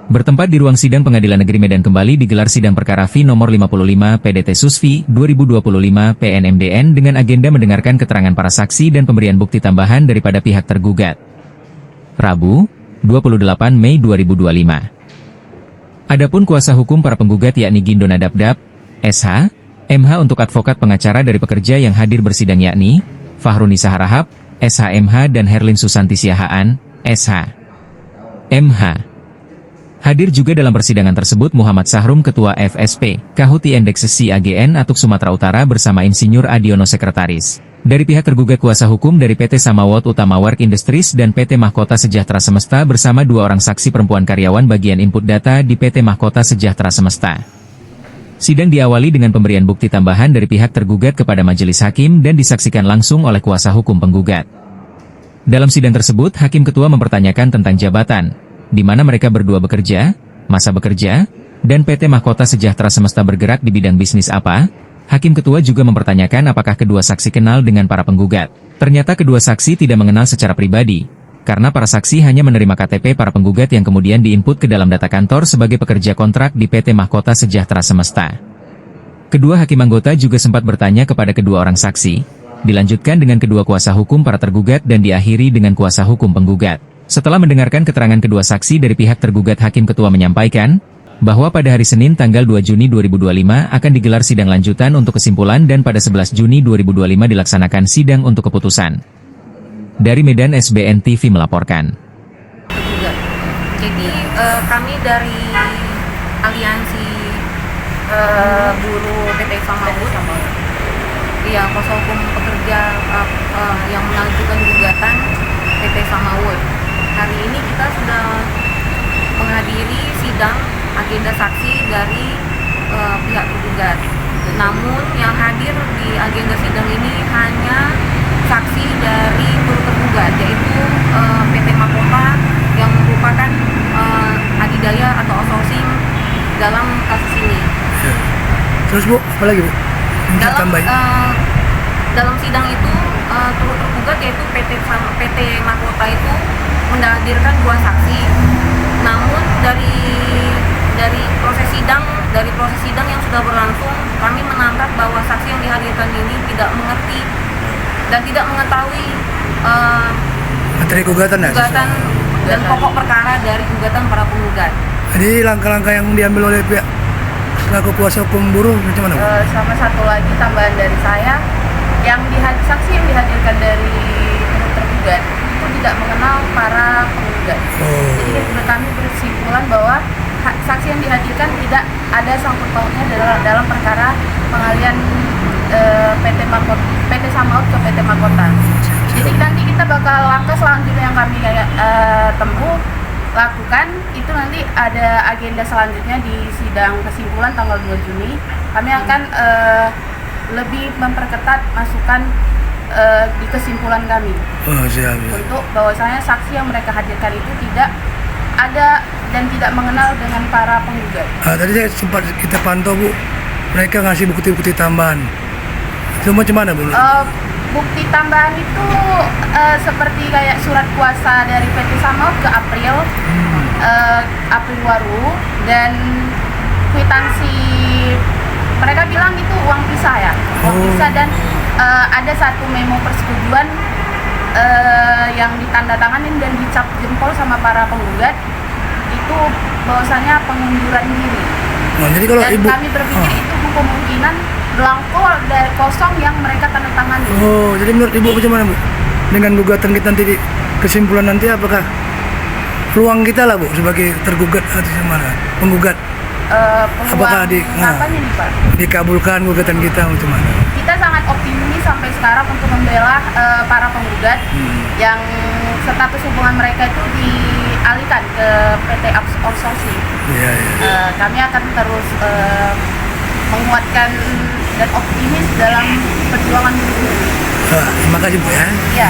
Bertempat di ruang sidang Pengadilan Negeri Medan kembali digelar sidang perkara V nomor 55 PDT Susvi 2025 PNMDN dengan agenda mendengarkan keterangan para saksi dan pemberian bukti tambahan daripada pihak tergugat. Rabu, 28 Mei 2025. Adapun kuasa hukum para penggugat yakni Gindo Nadabdab, SH, MH untuk advokat pengacara dari pekerja yang hadir bersidang yakni Fahrunisa Harahap, SHMH dan Herlin Susanti Siahaan, SH, MH. Hadir juga dalam persidangan tersebut Muhammad Sahrum Ketua FSP, Kahuti Indeks CAGN Atuk Sumatera Utara bersama Insinyur Adiono Sekretaris. Dari pihak tergugat kuasa hukum dari PT Samawat Utama Work Industries dan PT Mahkota Sejahtera Semesta bersama 2 orang saksi perempuan karyawan bagian input data di PT Mahkota Sejahtera Semesta. Sidang diawali dengan pemberian bukti tambahan dari pihak tergugat kepada majelis hakim dan disaksikan langsung oleh kuasa hukum penggugat. Dalam sidang tersebut, Hakim Ketua mempertanyakan tentang jabatan, di mana mereka berdua bekerja, masa bekerja, dan PT Mahkota Sejahtera Semesta bergerak di bidang bisnis apa. Hakim Ketua juga mempertanyakan apakah kedua saksi kenal dengan para penggugat. Ternyata kedua saksi tidak mengenal secara pribadi, karena para saksi hanya menerima KTP para penggugat yang kemudian diinput ke dalam data kantor sebagai pekerja kontrak di PT Mahkota Sejahtera Semesta. Kedua hakim anggota juga sempat bertanya kepada kedua orang saksi, dilanjutkan dengan kedua kuasa hukum para tergugat dan diakhiri dengan kuasa hukum penggugat. Setelah mendengarkan keterangan kedua saksi dari pihak tergugat, Hakim Ketua menyampaikan bahwa pada hari Senin tanggal 2 Juni 2025 akan digelar sidang lanjutan untuk kesimpulan dan pada 11 Juni 2025 dilaksanakan sidang untuk keputusan. Dari Medan, SBN TV melaporkan. Jadi kami dari Aliansi Buruh PT Samawut, yang kuasa hukum pekerja yang mengajukan gugatan PT Samawut. Hari ini kita sudah menghadiri sidang agenda saksi dari pihak tergugat. Namun yang hadir di agenda sidang ini hanya saksi dari buruh tergugat, yaitu PT Mahkota yang merupakan adidaya atau outsourcing dalam kasus ini. Terus Bu, apa lagi Bu? Dalam sidang itu turut tergugat yaitu PT Mahkota itu menghadirkan 2 saksi. Namun dari proses sidang yang sudah berlangsung, kami menangkap bahwa saksi yang dihadirkan ini tidak mengerti dan tidak mengetahui materi gugatan dan pokok perkara dari gugatan para penggugat. Jadi langkah-langkah yang diambil oleh pihak selaku kuasa hukum buruh macam mana Bu? Sama satu lagi tambahan dari saya, saksi yang dihadirkan dari tergugat itu tidak mengenal para penggugat. Jadi kami berkesimpulan bahwa saksi yang dihadirkan tidak ada sangkut pautnya dalam perkara pengalian PT Samawut ke PT Mahkota. Jadi nanti kita bakal langkah selanjutnya yang kami lakukan itu nanti ada agenda selanjutnya di sidang kesimpulan tanggal 2 Juni. Kami akan lebih memperketat masukan di kesimpulan kami. Untuk bahwasanya saksi yang mereka hadirkan itu tidak ada dan tidak mengenal dengan para penggugat. Tadi saya sempat kita pantau Bu, mereka ngasih bukti-bukti tambahan. Itu macam mana Bu? Bukti tambahan itu seperti kayak surat kuasa dari PT Samawut ke April Waru dan kwitansi. Mereka bilang itu uang pisah ya, uang pisah, dan ada satu memo persetujuan yang ditandatangani dan dicap jempol sama para penggugat itu bahwasanya pengunduran diri. Jadi kalau dan Ibu kami berpikir itu kemungkinan belangko dari kosong yang mereka tandatangani. Jadi menurut Ibu bagaimana Bu? Dengan gugatan kita nanti kesimpulan nanti apakah peluang kita lah Bu sebagai tergugat atau gimana? Penggugat? Apakah dikabulkan gugatan kita macam mana? Kita sangat optimis sampai sekarang untuk membela para penggugat yang status hubungan mereka itu dialihkan ke PT outsourcing. Kami akan terus menguatkan dan optimis dalam perjuangan buruh. Terima kasih Bu ya. Ya.